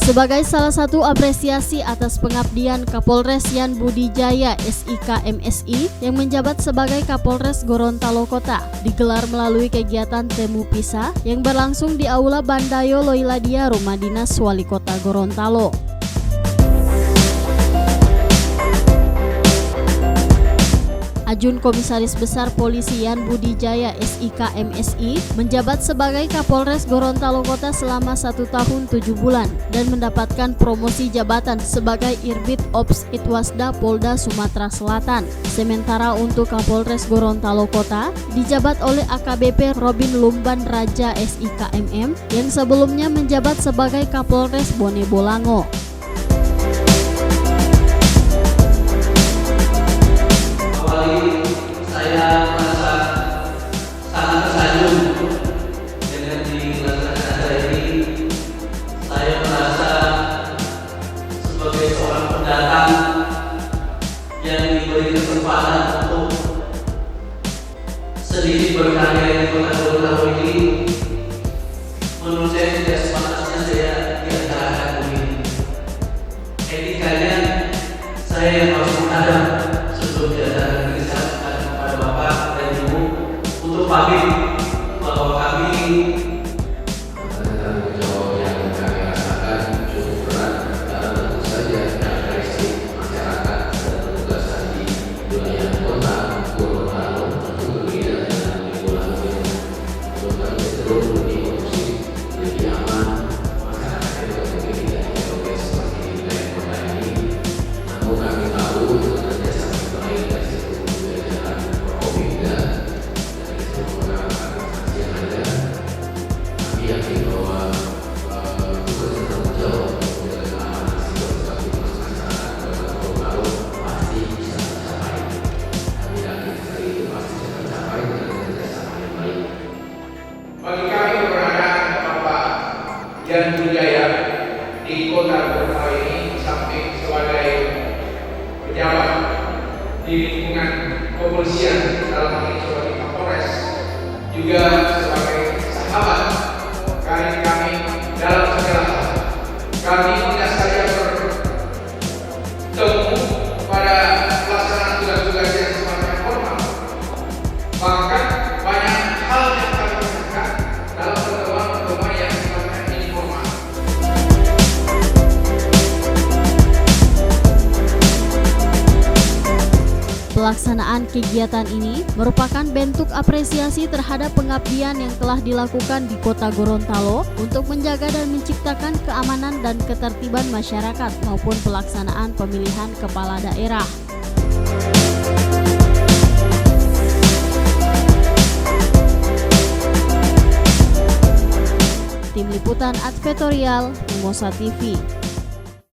Sebagai salah satu apresiasi atas pengabdian Kapolres Yan Budi Jaya SIK MSI yang menjabat sebagai Kapolres Gorontalo Kota, digelar melalui kegiatan Temu Pisah yang berlangsung di Aula Bandayo Loiladia Rumah Dinas Wali Kota Gorontalo. Ajun Komisaris Besar Polisi Yan Budi Jaya SIK MSI menjabat sebagai Kapolres Gorontalo Kota selama 1 tahun 7 bulan dan mendapatkan promosi jabatan sebagai Irbit Ops Itwasda Polda Sumatera Selatan. Sementara untuk Kapolres Gorontalo Kota dijabat oleh AKBP Robin Lumban Raja SIK MM yang sebelumnya menjabat sebagai Kapolres Bone Bolango. Saya merasa sangat tersanjung dengan dilaksanakan acara ini. Saya merasa sebagai seorang pendatang yang diberi kesempatan untuk sedikit berkarya di Kota Gorontalo ini. Menurut saya tidak sepantasnya saya diantarakan ini. Etikanya saya yang harus menghadap sebelum diantarakan pamit bahwa kami tanggung jawab yang kami rasakan cukup berat karena tentu saja karakteristik masyarakat dan petugasan di wilayah kota Gorontalo tentu berbeda dengan lingkungan yang Gorontalo cenderung lebih kondusif, lebih aman, masyarakat juga mungkin tidak heterogen seperti di wilayah kota ini. Namun kami tahu itu kerja sangat baik dari situ juga jalan Prokopimda. Yakin bahwa tugas dan tanggung jawab untuk keamanan situasi masyarakat Gorontalo pasti bisa tercapai. Kami yakin sekali itu pasti bisa tercapai dengan kerjasama yang baik. Bagi kami keberadaan Bapak Yan Budi Jaya di Kota Gorontalo ini samping sebagai pejabat di lingkungan kepolisian dalam hal ini sebagai Kapolres, juga sebagai sahabat kami dalam segala hal. Kami tidak saja bertemu pada pelaksanaan tugas-tugas yang sifatnya formal, bahkan banyak hal yang kami lakukan dalam pertemuan-pertemuan yang sifatnya informal. Pelaksanaan kegiatan ini merupakan bentuk apresiasi terhadap pengabdian yang telah dilakukan di Kota Gorontalo untuk menjaga dan menciptakan keamanan dan ketertiban masyarakat maupun pelaksanaan pemilihan kepala daerah. Tim Liputan Advertorial Mimosa TV.